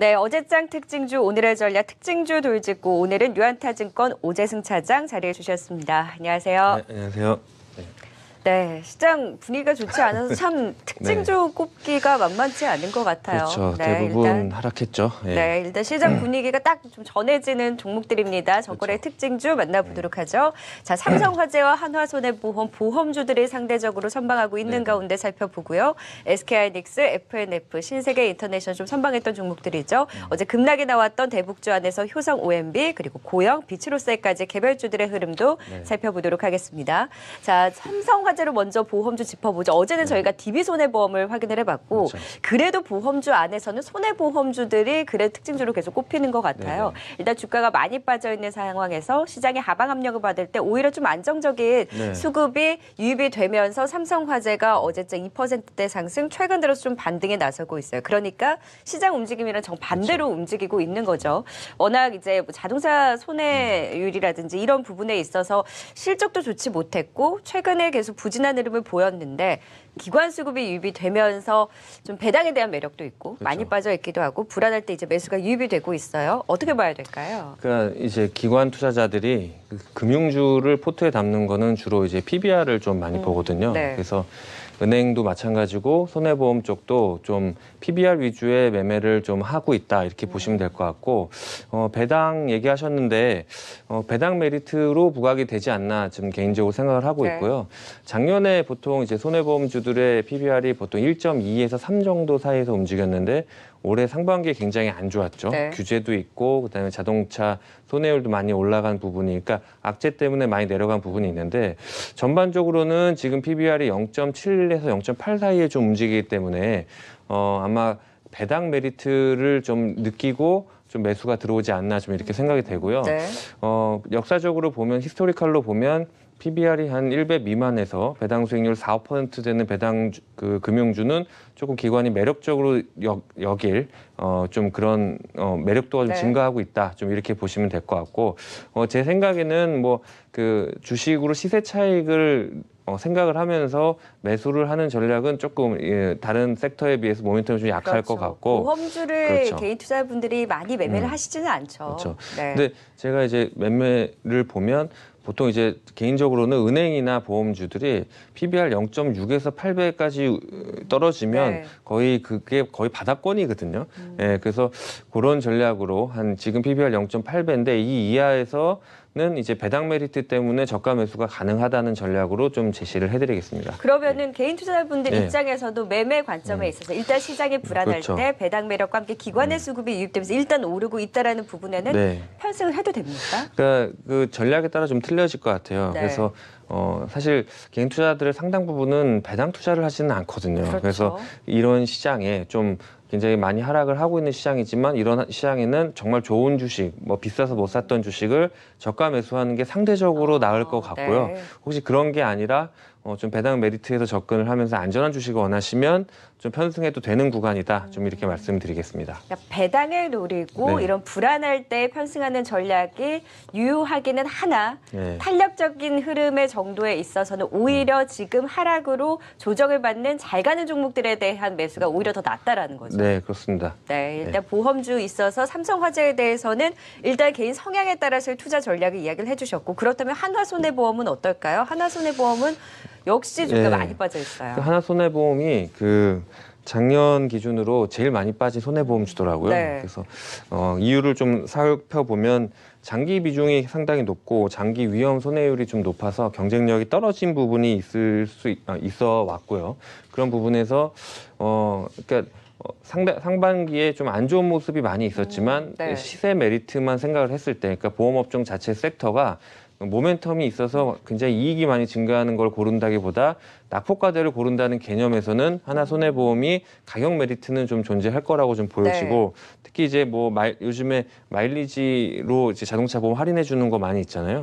네, 어제장 특징주 오늘의 전략 특징주 돌직구 오늘은 유한타증권 오재승 차장 자리해 주셨습니다. 안녕하세요. 네, 안녕하세요. 네, 시장 분위기가 좋지 않아서 참 특징주 꼽기가 만만치 않은 것 같아요. 그렇죠. 네, 대부분 일단, 하락했죠. 네, 일단 시장 분위기가 딱 좀 전해지는 종목들입니다. 저거래 특징주 만나보도록 하죠. 자, 삼성화재와 한화손해보험, 보험주들이 상대적으로 선방하고 있는 가운데 살펴보고요. SK하이닉스, FNF, 신세계 인터내셔널 좀 선방했던 종목들이죠. 어제 급락이 나왔던 대북주 안에서 효성 OMB 그리고 고영, 비츠로셀까지 개별주들의 흐름도 살펴보도록 하겠습니다. 자, 삼성화재로 먼저 보험주 짚어보죠. 어제는 저희가 DB손해보험을 확인을 해봤고 그래도 보험주 안에서는 손해보험주들이 그래도 특징주로 계속 꼽히는 것 같아요. 일단 주가가 많이 빠져있는 상황에서 시장의 하방 압력을 받을 때 오히려 좀 안정적인 수급이 유입이 되면서 삼성화재가 어제장 2%대 상승, 최근 들어서 좀 반등에 나서고 있어요. 그러니까 시장 움직임이랑 정반대로 움직이고 있는 거죠. 워낙 이제 뭐 자동차 손해율이라든지 이런 부분에 있어서 실적도 좋지 못했고 최근에 계속 부진한 흐름을 보였는데 기관 수급이 유입이 되면서 좀 배당에 대한 매력도 있고 많이 빠져 있기도 하고 불안할 때 이제 매수가 유입이 되고 있어요. 어떻게 봐야 될까요? 그러니까 이제 기관 투자자들이 금융주를 포트에 담는 거는 주로 이제 PBR을 좀 많이 보거든요. 그래서 은행도 마찬가지고 손해보험 쪽도 좀 PBR 위주의 매매를 좀 하고 있다 이렇게 보시면 될 것 같고 배당 얘기하셨는데 배당 메리트로 부각이 되지 않나 좀 개인적으로 생각을 하고 있고요. 작년에 보통 이제 손해보험주들의 PBR이 보통 1.2에서 3 정도 사이에서 움직였는데 올해 상반기에 굉장히 안 좋았죠. 규제도 있고 그다음에 자동차 손해율도 많이 올라간 부분이 그러니까 악재 때문에 많이 내려간 부분이 있는데 전반적으로는 지금 PBR이 0.7에서 0.8 사이에 좀 움직이기 때문에 아마 배당 메리트를 좀 느끼고 좀 매수가 들어오지 않나 좀 이렇게 생각이 되고요. 역사적으로 보면 히스토리컬로 보면 PBR이 한 1배 미만에서 배당 수익률 4, 5% 되는 배당 금융주는 조금 기관이 매력적으로 여길 좀 그런 매력도가 좀 증가하고 있다. 좀 이렇게 보시면 될 것 같고 제 생각에는 뭐 그 주식으로 시세 차익을 생각을 하면서 매수를 하는 전략은 조금 다른 섹터에 비해서 모멘텀이 좀 약할 것 같고 보험주를 개인 투자분들이 많이 매매를 하시지는 않죠. 근데 제가 이제 매매를 보면 보통 이제 개인적으로는 은행이나 보험주들이 PBR 0.6에서 8배까지 떨어지면 그게 거의 바닥권이거든요. 그래서 그런 전략으로 한 지금 PBR 0.8배인데 이 이하에서는 이제 배당 메리트 때문에 저가 매수가 가능하다는 전략으로 좀 제시를 해드리겠습니다. 그러면은 개인 투자자분들 입장에서도 매매 관점에 있어서 일단 시장이 불안할 때 배당 매력과 함께 기관의 수급이 유입되면서 일단 오르고 있다라는 부분에는 편승을 해도 됩니까? 그러니까 그 전략에 따라 좀 틀려질 것 같아요. 그래서 사실 개인 투자자들의 상당 부분은 배당 투자를 하지는 않거든요. 그래서 이런 시장에 좀 굉장히 많이 하락을 하고 있는 시장이지만 이런 시장에는 정말 좋은 주식, 뭐 비싸서 못 샀던 주식을 저가 매수하는 게 상대적으로 나을 것 같고요. 혹시 그런 게 아니라 좀 배당 메리트에서 접근을 하면서 안전한 주식을 원하시면 좀 편승해도 되는 구간이다. 좀 이렇게 말씀드리겠습니다. 그러니까 배당을 노리고 이런 불안할 때 편승하는 전략이 유효하기는 하나 탄력적인 흐름의 정도에 있어서는 오히려 지금 하락으로 조정을 받는 잘 가는 종목들에 대한 매수가 오히려 더 낫다라는 거죠. 네, 그렇습니다. 일단 보험주 있어서 삼성화재에 대해서는 일단 개인 성향에 따라서의 투자 전략을 이야기를 해주셨고 그렇다면 한화손해보험은 어떨까요? 한화손해보험은 역시 주가 많이 빠져 있어요. 하나손해보험이 작년 기준으로 제일 많이 빠진 손해보험주더라고요. 그래서 이유를 좀 살펴보면 장기 비중이 상당히 높고 장기 위험 손해율이 좀 높아서 경쟁력이 떨어진 부분이 있어 왔고요. 그런 부분에서 그러니까 상반기에 좀 안 좋은 모습이 많이 있었지만 시세 메리트만 생각을 했을 때 그러니까 보험업종 자체 섹터가 모멘텀이 있어서 굉장히 이익이 많이 증가하는 걸 고른다기보다 낙폭과대를 고른다는 개념에서는 하나손해보험이 가격 메리트는 좀 존재할 거라고 좀 보여지고 특히 이제 뭐 요즘에 마일리지로 이제 자동차 보험 할인해 주는 거 많이 있잖아요.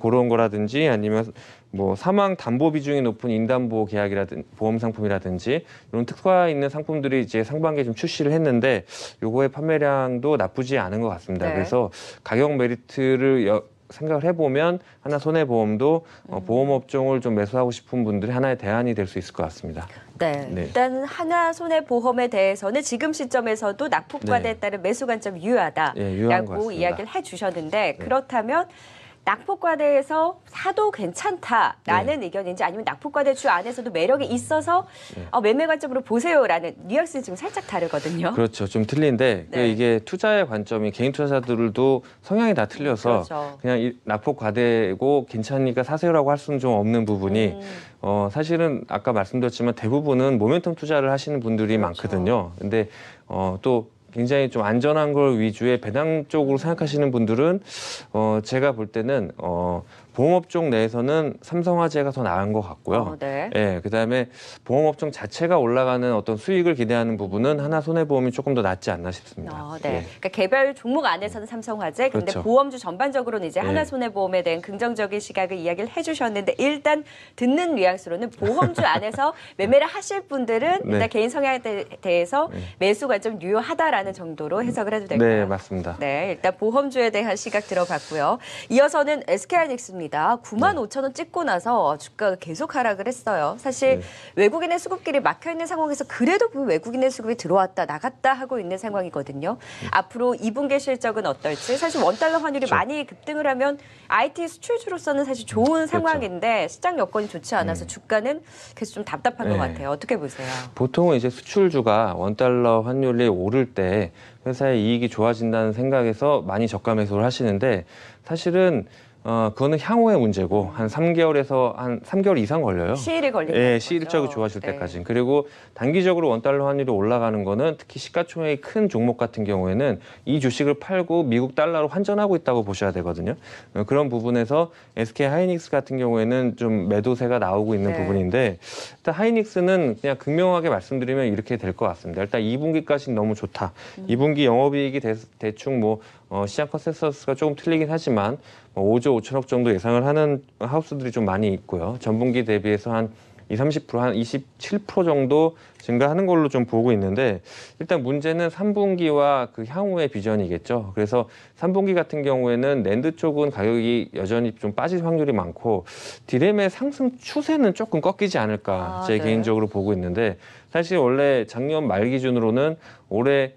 그런 거라든지 아니면 뭐 사망 담보 비중이 높은 인담보 계약이라든지 보험 상품이라든지 이런 특화 있는 상품들이 이제 상반기에 좀 출시를 했는데 요거의 판매량도 나쁘지 않은 것 같습니다. 그래서 가격 메리트를 생각을 해보면 하나 손해보험도 보험업종을 좀 매수하고 싶은 분들이 하나의 대안이 될 수 있을 것 같습니다. 네. 네. 일단 하나손해보험에 대해서는 지금 시점에서도 낙폭과대에 네. 따른 매수 관점이 유효하다라고 예, 유효한 것 같습니다. 이야기를 해주셨는데 그렇다면 낙폭과대에서 사도 괜찮다라는 의견인지 아니면 낙폭과대 주 안에서도 매력이 있어서 매매 관점으로 보세요라는 뉘앙스는 좀 살짝 다르거든요. 그렇죠. 좀 틀린데 네. 이게 투자의 관점이 개인 투자자들도 성향이 다 틀려서 그렇죠. 그냥 낙폭 과대고 괜찮으니까 사세요라고 할 수는 좀 없는 부분이 사실은 아까 말씀드렸지만 대부분은 모멘텀 투자를 하시는 분들이 그렇죠. 많거든요. 근데 또 굉장히 좀 안전한 걸 위주의 배당 쪽으로 생각하시는 분들은 제가 볼 때는 보험업종 내에서는 삼성화재가 더 나은 것 같고요. 네. 예, 그다음에 보험업종 자체가 올라가는 어떤 수익을 기대하는 부분은 하나손해보험이 조금 더 낫지 않나 싶습니다. 네. 예. 그러니까 개별 종목 안에서는 삼성화재, 근데 그렇죠. 보험주 전반적으로는 이제 네. 하나손해보험에 대한 긍정적인 시각을 이야기를 해주셨는데 일단 듣는 뉘앙스로는 보험주 안에서 매매를 하실 분들은 네. 일단 개인 성향에 대해서 매수 관점 유효하다라는 정도로 해석을 해도 될까요? 네, 맞습니다. 네, 일단 보험주에 대한 시각 들어봤고요. 이어서는 SK하이닉스입니다. 95,000원 찍고 나서 주가가 계속 하락을 했어요. 사실 네. 외국인의 수급길이 막혀있는 상황에서 그래도 그 외국인의 수급이 들어왔다 나갔다 하고 있는 상황이거든요. 앞으로 2분기 실적은 어떨지 사실 원달러 환율이 그렇죠. 많이 급등을 하면 IT 수출주로서는 사실 좋은 상황인데 시장 여건이 좋지 않아서 주가는 계속 좀 답답한 것 네. 같아요. 어떻게 보세요? 보통은 이제 수출주가 원달러 환율이 오를 때 회사의 이익이 좋아진다는 생각에서 많이 저가 매수를 하시는데 사실은 그거는 향후의 문제고 한 3개월에서 한 3개월 이상 걸려요. 시일이 걸린다. 예, 시일적으로 좋아질 때까지. 그리고 단기적으로 원달러 환율이 올라가는 거는 특히 시가총액이 큰 종목 같은 경우에는 이 주식을 팔고 미국 달러로 환전하고 있다고 보셔야 되거든요. 그런 부분에서 SK 하이닉스 같은 경우에는 좀 매도세가 나오고 있는 네. 부분인데 일단 하이닉스는 그냥 극명하게 말씀드리면 이렇게 될 것 같습니다. 일단 2분기까지는 너무 좋다. 2분기 영업이익이 대충 시장 컨센서스가 조금 틀리긴 하지만 5조 5천억 정도 예상을 하는 하우스들이 좀 많이 있고요. 전분기 대비해서 한 20, 30%, 한 27% 정도 증가하는 걸로 좀 보고 있는데 일단 문제는 3분기와 그 향후의 비전이겠죠. 그래서 3분기 같은 경우에는 낸드 쪽은 가격이 여전히 좀 빠질 확률이 많고 디램의 상승 추세는 조금 꺾이지 않을까 제 네. 개인적으로 보고 있는데 사실 원래 작년 말 기준으로는 올해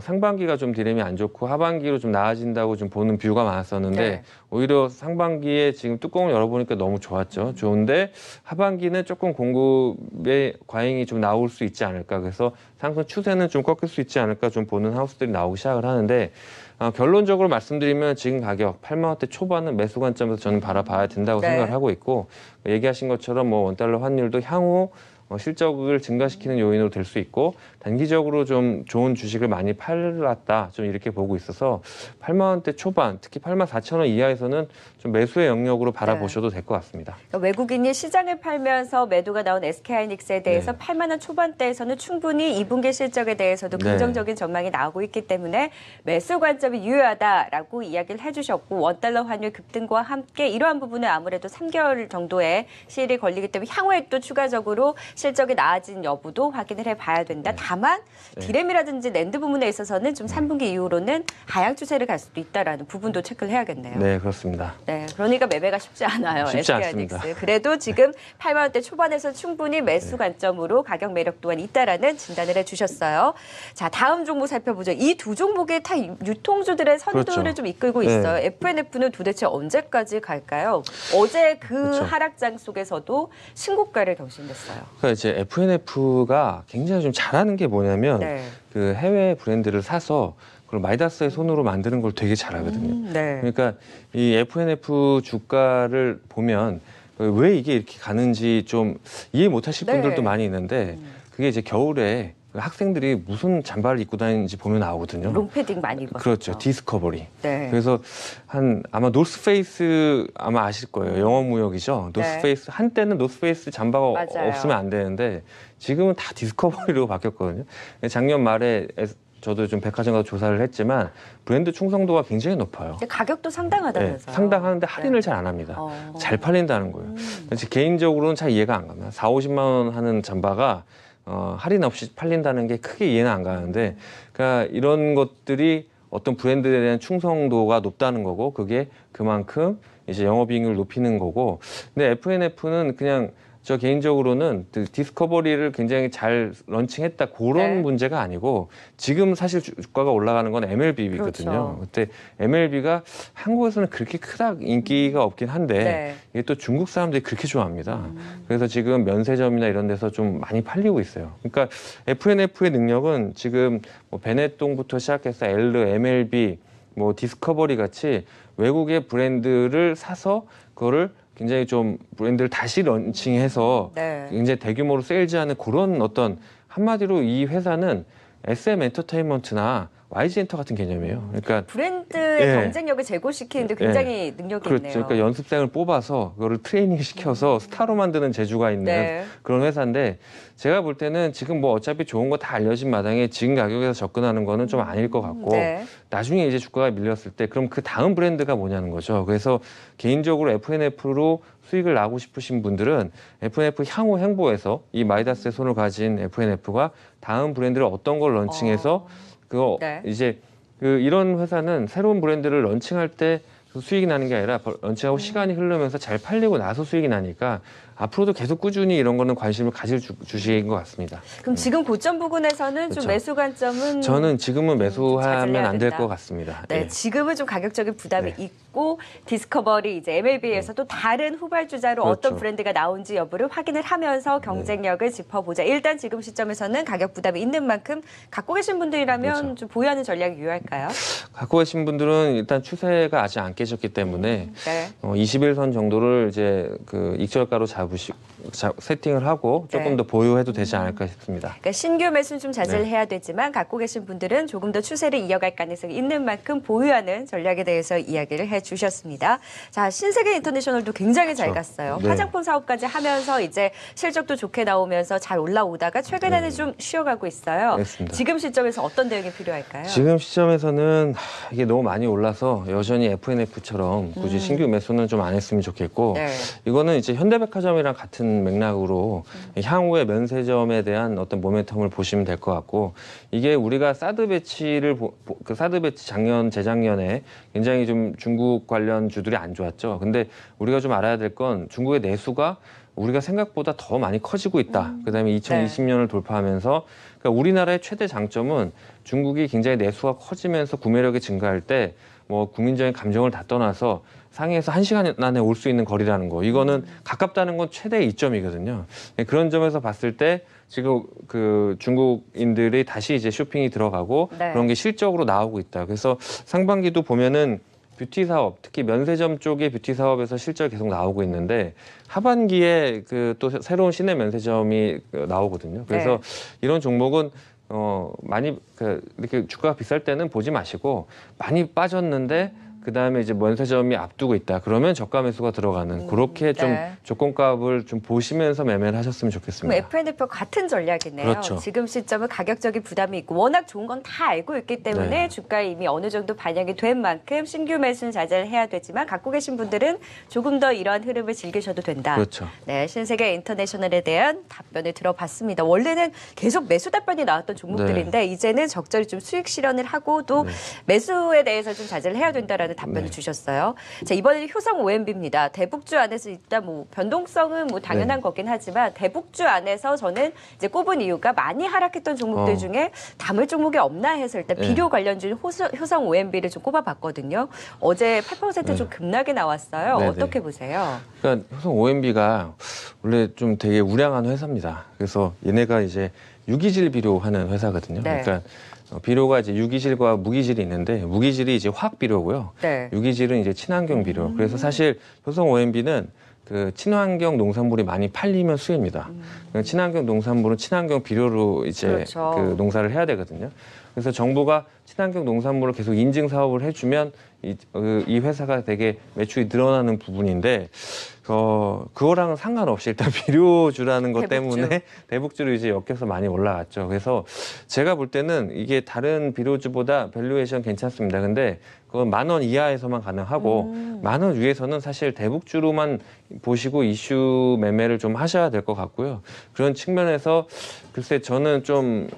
상반기가 좀 디램이 안 좋고 하반기로 좀 나아진다고 좀 보는 뷰가 많았었는데 네. 오히려 상반기에 지금 뚜껑을 열어보니까 너무 좋았죠. 좋은데 하반기는 조금 공급의 과잉이 좀 나올 수 있지 않을까. 그래서 상승 추세는 좀 꺾일 수 있지 않을까 좀 보는 하우스들이 나오기 시작을 하는데 결론적으로 말씀드리면 지금 가격 8만 원대 초반은 매수 관점에서 저는 바라봐야 된다고 네. 생각을 하고 있고 얘기하신 것처럼 원달러 환율도 향후 실적을 증가시키는 요인으로 될 수 있고 단기적으로 좀 좋은 주식을 많이 팔았다 좀 이렇게 보고 있어서 8만 원대 초반 특히 8만 4천 원 이하에서는 좀 매수의 영역으로 바라보셔도 될 것 같습니다. 그러니까 외국인이 시장을 팔면서 매도가 나온 SK하이닉스에 대해서 네. 8만 원 초반대에서는 충분히 2분기 실적에 대해서도 네. 긍정적인 전망이 나오고 있기 때문에 매수 관점이 유효하다라고 이야기를 해주셨고 원달러 환율 급등과 함께 이러한 부분은 아무래도 3개월 정도의 시일이 걸리기 때문에 향후에 또 추가적으로 실적이 나아진 여부도 확인을 해봐야 된다. 다만 디램이라든지 낸드 부분에 있어서는 좀 3분기 이후로는 하향 추세를 갈 수도 있다라는 부분도 체크를 해야겠네요. 네, 그렇습니다. 네, 그러니까 매매가 쉽지 않아요. 쉽지 SK하이닉스. 않습니다. 그래도 지금 8만 원대 초반에서 충분히 매수 관점으로 가격 매력 또한 있다라는 진단을 해주셨어요. 자, 다음 종목 살펴보죠. 이 두 종목이 다 유통주들의 선두를 그렇죠. 좀 이끌고 네. 있어요. FNF는 도대체 언제까지 갈까요? 어제 그 그렇죠. 하락장 속에서도 신고가를 경신했어요. 그러니까 이제 FNF가 굉장히 좀 잘하는 게 뭐냐면 네. 그 해외 브랜드를 사서 그걸 마이다스의 손으로 만드는 걸 되게 잘하거든요. 네. 그러니까 이 FNF 주가를 보면 왜 이게 이렇게 가는지 좀 이해 못하실 네. 분들도 많이 있는데 그게 이제 겨울에 학생들이 무슨 잠바를 입고 다니는지 보면 나오거든요. 롱패딩 많이 입었어요. 그렇죠. 디스커버리. 네. 그래서 아마 노스페이스 아마 아실 거예요. 영어무역이죠. 노스페이스 한때는 노스페이스 잠바가 맞아요. 없으면 안 되는데 지금은 다 디스커버리로 바뀌었거든요. 작년 말에 저도 좀 백화점 가서 조사를 했지만 브랜드 충성도가 굉장히 높아요. 근데 가격도 상당하다면서요. 네, 상당하는데 할인을 잘 안 합니다. 잘 팔린다는 거예요. 그래서 개인적으로는 잘 이해가 안 갑니다. 4, 50만 원 하는 잠바가 할인 없이 팔린다는 게 크게 이해는 안 가는데 그러니까 이런 것들이 어떤 브랜드에 대한 충성도가 높다는 거고 그게 그만큼 이제 영업이익률을 높이는 거고 근데 FNF는 그냥 저 개인적으로는 디스커버리를 굉장히 잘 런칭했다 그런 네. 문제가 아니고 지금 사실 주가가 올라가는 건 MLB거든요. 그렇죠. 그때 MLB가 한국에서는 그렇게 크다 인기가 없긴 한데 네. 이게 또 중국 사람들이 그렇게 좋아합니다. 그래서 지금 면세점이나 이런 데서 좀 많이 팔리고 있어요. 그러니까 FNF의 능력은 지금 뭐 베네똥부터 시작해서 엘르, MLB, 뭐 디스커버리 같이 외국의 브랜드를 사서 그거를 굉장히 좀 브랜드를 다시 런칭해서 네. 굉장히 대규모로 세일즈하는 그런 어떤 한마디로 이 회사는 SM 엔터테인먼트나 YG 엔터 같은 개념이에요. 그러니까 브랜드의 예. 경쟁력을 제고시키는데 굉장히 능력이 그렇죠. 있네요. 그러니까 연습생을 뽑아서 그거를 트레이닝 시켜서 스타로 만드는 재주가 있는 네. 그런 회사인데 제가 볼 때는 지금 뭐 어차피 좋은 거 다 알려진 마당에 지금 가격에서 접근하는 거는 좀 아닐 것 같고 네. 나중에 이제 주가가 밀렸을 때 그럼 그 다음 브랜드가 뭐냐는 거죠. 그래서 개인적으로 FNF로 수익을 나고 싶으신 분들은 FNF 향후 행보에서 이 마이다스의 손을 가진 FNF가 다음 브랜드를 어떤 걸 런칭해서 그거 네. 이제 이런 회사는 새로운 브랜드를 런칭할 때 수익이 나는 게 아니라 런칭하고 시간이 흐르면서 잘 팔리고 나서 수익이 나니까 앞으로도 계속 꾸준히 이런 거는 관심을 가질 주식인 것 같습니다. 그럼 지금 고점 부근에서는 그렇죠. 좀 매수 관점은 저는 지금은 매수하면 자제해야 안 될 된다. 것 같습니다. 네, 예. 지금은 좀 가격적인 부담이 네. 있고 디스커버리 이제 MLB에서 또 다른 후발주자로 그렇죠. 어떤 브랜드가 나온지 여부를 확인을 하면서 경쟁력을 짚어보자. 일단 지금 시점에서는 가격 부담이 있는 만큼 갖고 계신 분들이라면 그렇죠. 좀 보유하는 전략이 유효할까요? 갖고 계신 분들은 일단 추세가 아직 안 깨졌기 때문에 네. 21선 정도를 이제 그 익절가로 세팅을 하고 조금 네. 더 보유해도 되지 않을까 싶습니다. 그러니까 신규 매수는 좀 자제를 네. 해야 되지만 갖고 계신 분들은 조금 더 추세를 이어갈 가능성이 있는 만큼 보유하는 전략에 대해서 이야기를 해주셨습니다. 자, 신세계 인터내셔널도 굉장히 잘 그렇죠. 갔어요. 네. 화장품 사업까지 하면서 이제 실적도 좋게 나오면서 잘 올라오다가 최근에는 좀 쉬어가고 있어요. 알겠습니다. 지금 시점에서 어떤 대응이 필요할까요? 지금 시점에서는 이게 너무 많이 올라서 여전히 FNF처럼 굳이 신규 매수는 좀 안 했으면 좋겠고 네. 이거는 이거는 이제 현대백화점이랑 같은 맥락으로 향후의 면세점에 대한 어떤 모멘텀을 보시면 될 것 같고 이게 우리가 사드 배치를 그 사드 배치 작년 재작년에 굉장히 좀 중국 관련 주들이 안 좋았죠. 근데 우리가 좀 알아야 될 건 중국의 내수가 우리가 생각보다 더 많이 커지고 있다. 그다음에 2020년을 돌파하면서 그러니까 우리나라의 최대 장점은 중국이 굉장히 내수가 커지면서 구매력이 증가할 때 뭐 국민적인 감정을 다 떠나서 상해에서 1시간 안에 올 수 있는 거리라는 거. 이거는 가깝다는 건 최대의 이점이거든요. 그런 점에서 봤을 때 지금 그 중국인들이 다시 이제 쇼핑이 들어가고 네. 그런 게 실적으로 나오고 있다. 그래서 상반기도 보면은 뷰티 사업, 특히 면세점 쪽의 뷰티 사업에서 실적이 계속 나오고 있는데 하반기에 그 또 새로운 시내 면세점이 나오거든요. 그래서 이런 종목은 많이 이렇게 주가가 비쌀 때는 보지 마시고 많이 빠졌는데 그다음에 이제 면세점이 앞두고 있다. 그러면 저가 매수가 들어가는 그렇게 좀 네. 조건값을 좀 보시면서 매매를 하셨으면 그럼 좋겠습니다. FNF와 같은 전략이네요. 그렇죠. 지금 시점은 가격적인 부담이 있고 워낙 좋은 건 다 알고 있기 때문에 네. 주가에 이미 어느 정도 반영이 된 만큼 신규 매수는 자제를 해야 되지만 갖고 계신 분들은 조금 더 이러한 흐름을 즐기셔도 된다. 그렇죠. 네, 신세계 인터내셔널에 대한 답변을 들어봤습니다. 원래는 계속 매수 답변이 나왔던 종목들인데 이제는 적절히 좀 수익 실현을 하고 또 매수에 대해서 좀 자제를 해야 된다라는 답변을 주셨어요. 자, 이번에는 효성 OMB입니다. 대북주 안에서 일단 뭐 변동성은 뭐 당연한 거긴 하지만 대북주 안에서 저는 이제 꼽은 이유가 많이 하락했던 종목들 중에 담을 종목이 없나 해서 일단 비료 관련주인 효성 OMB를 좀 꼽아봤거든요. 어제 8% 좀 급락이 나왔어요. 네네. 어떻게 보세요? 그러니까 효성 OMB가 원래 좀 되게 우량한 회사입니다. 그래서 얘네가 이제 유기질 비료하는 회사거든요. 네. 그러니까 비료가 이제 유기질과 무기질이 있는데 무기질이 이제 화학 비료고요. 네. 유기질은 이제 친환경 비료. 그래서 사실 효성 OMB는 그 친환경 농산물이 많이 팔리면 수입니다. 친환경 농산물은 친환경 비료로 이제 그렇죠. 그 농사를 해야 되거든요. 그래서 정부가 친환경 농산물을 계속 인증 사업을 해주면 이 회사가 되게 매출이 늘어나는 부분인데 그거랑은 상관없이 일단 비료주라는 것 대북주. 때문에 대북주로 이제 엮여서 많이 올라갔죠. 그래서 제가 볼 때는 이게 다른 비료주보다 밸류에이션 괜찮습니다. 근데 그건 10,000원 이하에서만 가능하고 10,000원 위에서는 사실 대북주로만 보시고 이슈 매매를 좀 하셔야 될 것 같고요. 그런 측면에서 글쎄 저는 좀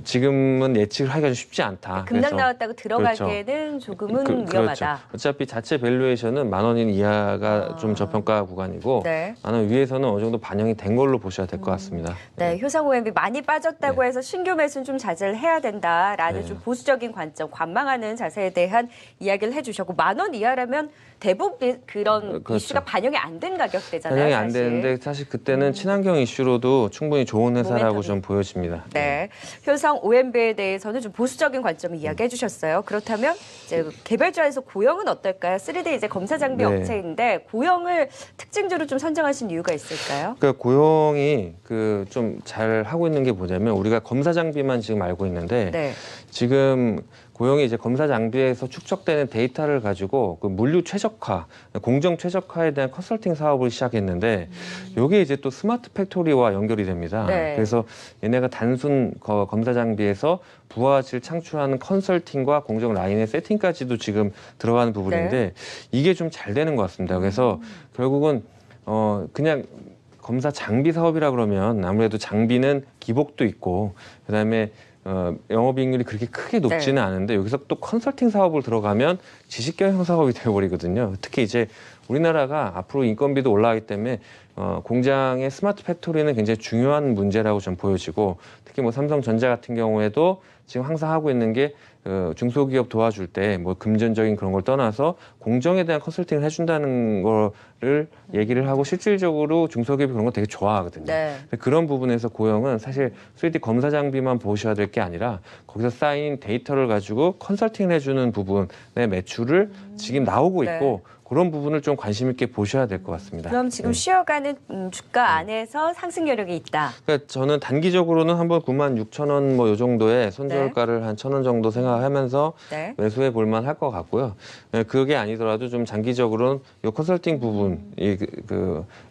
지금은 예측을 하기가 좀 쉽지 않다. 급락 급락 나왔다고 들어가기에는 조금은 위험하다. 그렇죠. 어차피 자체 밸류에이션은 10,000원 이하가 좀 저평가 구간이고 네. 10,000원 위에서는 어느 정도 반영이 된 걸로 보셔야 될 것 같습니다. 네, 효성 OMB 많이 빠졌다고 해서 신규 매수는 좀 자제를 해야 된다라는 좀 보수적인 관점, 관망하는 자세에 대한 이야기를 해주셨고 10,000원 이하라면 대부분 그런 그렇죠. 이슈가 반영이 안 된 가격대잖아요. 반영이 사실. 안 되는데 사실 그때는 친환경 이슈로도 충분히 좋은 회사라고 모멘텀이. 좀 보여집니다. 네, 효성 OMB에 대해서는 좀 보수적인 관점을 이야기해 주셨어요. 그렇다면 이제 개별주에서 고영은 어떨까요? 3D 이제 검사 장비 네. 업체인데 고영을 특징주로 좀 선정하신 이유가 있을까요? 그러니까 고영이 그 좀 잘 하고 있는 게 뭐냐면 우리가 검사 장비만 지금 알고 있는데 네. 지금 고영이 이제 검사 장비에서 축적되는 데이터를 가지고 그 물류 최적화, 공정 최적화에 대한 컨설팅 사업을 시작했는데 이게 이제 또 스마트 팩토리와 연결이 됩니다. 네. 그래서 얘네가 단순 검사 장비에서 부가가치를 창출하는 컨설팅과 공정 라인의 세팅까지도 지금 들어가는 부분인데 이게 좀 잘 되는 것 같습니다. 그래서 결국은 그냥 검사 장비 사업이라 그러면 아무래도 장비는 기복도 있고 그다음에 영업이익률이 그렇게 크게 높지는 않은데 여기서 또 컨설팅 사업을 들어가면 지식경영 사업이 되어버리거든요. 특히 이제 우리나라가 앞으로 인건비도 올라가기 때문에 공장의 스마트 팩토리는 굉장히 중요한 문제라고 좀 보여지고 특히 뭐 삼성전자 같은 경우에도 지금 항상 하고 있는 게 중소기업 도와줄 때 뭐 금전적인 그런 걸 떠나서 공정에 대한 컨설팅을 해준다는 거를 얘기를 하고 실질적으로 중소기업이 그런 거 되게 좋아하거든요. 네. 그런 부분에서 고영은 사실 3D 검사 장비만 보셔야 될 게 아니라 거기서 쌓인 데이터를 가지고 컨설팅을 해주는 부분의 매출을 지금 나오고 있고 그런 부분을 좀 관심 있게 보셔야 될 것 같습니다. 그럼 지금 쉬어가는 주가 안에서 상승 여력이 있다. 그러니까 저는 단기적으로는 한번 96,000원 뭐 요 정도의 선저가를 한 1,000원 정도 생각하면서 매수해 볼 만할 것 같고요. 그게 아니더라도 좀 장기적으로는 요 컨설팅 부분,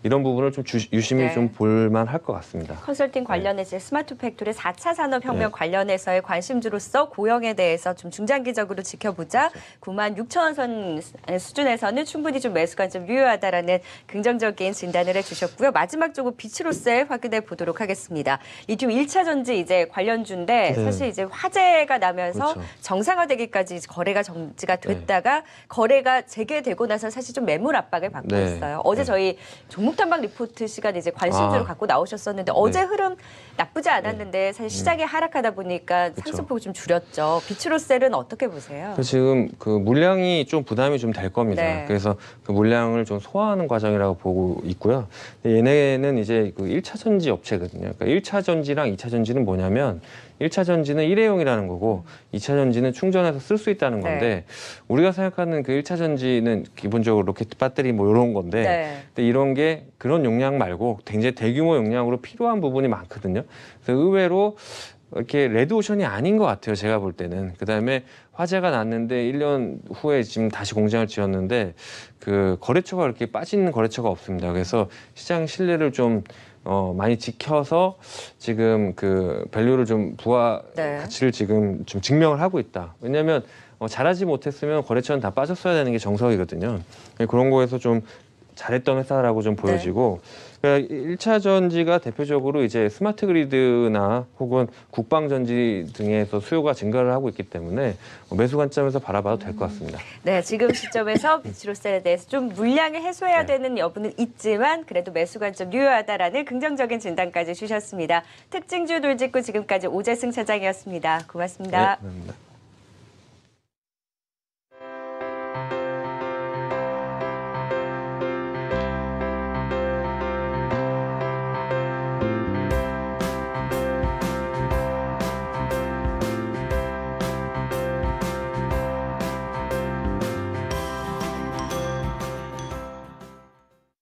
이런 부분을 좀 유심히 좀 볼 만할 것 같습니다. 컨설팅 관련해서 스마트 팩토리 4차 산업혁명 관련해서의 관심주로서 고영에 대해서 좀 중장기적으로 지켜보자. 96,000원 선 수준에서는 충분히 좀 매수 관점 유효하다라는 긍정적인 진단을 해주셨고요. 마지막 쪽은 비츠로세 확인해 보도록 하겠습니다. 리튬 1차 전지 이제 관련주인데 사실 이제 화재가 나면서 정상화되기까지 거래가 정지가 됐다가 거래가 재개되고 나서 사실 좀 매물 압박을 받고 있어요. 어제 저희 종목 탐방 리포트 시간에 이제 관심주로 갖고 나오셨었는데 어제 흐름 나쁘지 않았는데 사실 시장이 하락하다 보니까 상승폭이 좀 줄였죠. 비츠로셀은 어떻게 보세요? 지금 그 물량이 좀 부담이 좀 될 겁니다. 그래서 그 물량을 좀 소화하는 과정이라고 보고 있고요. 얘네는 이제 그 1차 전지 업체거든요. 그러니까 1차 전지랑 2차 전지는 뭐냐면 1차 전지는 일회용이라는 거고 2차 전지는 충전해서 쓸 수 있다는 건데 우리가 생각하는 그 1차 전지는 기본적으로 로켓 배터리 뭐 이런 건데 근데 이런 게 그런 용량 말고 굉장히 대규모 용량으로 필요한 부분이 많거든요. 그래서 의외로 이렇게 레드오션이 아닌 것 같아요. 제가 볼 때는. 그다음에 화재가 났는데 1년 후에 지금 다시 공장을 지었는데 그 거래처가 이렇게 빠지는 거래처가 없습니다. 그래서 시장 신뢰를 좀 많이 지켜서 지금 그 밸류를 좀 부하 가치를 지금 좀 증명을 하고 있다. 왜냐하면 잘하지 못했으면 거래처는 다 빠졌어야 되는 게 정석이거든요. 그런 거에서 좀 잘했던 회사라고 좀 보여지고 그러니까 1차 전지가 대표적으로 이제 스마트 그리드나 혹은 국방 전지 등에서 수요가 증가를 하고 있기 때문에 매수 관점에서 바라봐도 될 것 같습니다. 네, 지금 시점에서 비츠로셀에 대해서 좀 물량을 해소해야 되는 여부는 있지만 그래도 매수 관점 유효하다라는 긍정적인 진단까지 주셨습니다. 특징주 돌직구 지금까지 오재승 차장이었습니다. 고맙습니다. 네, 감사합니다.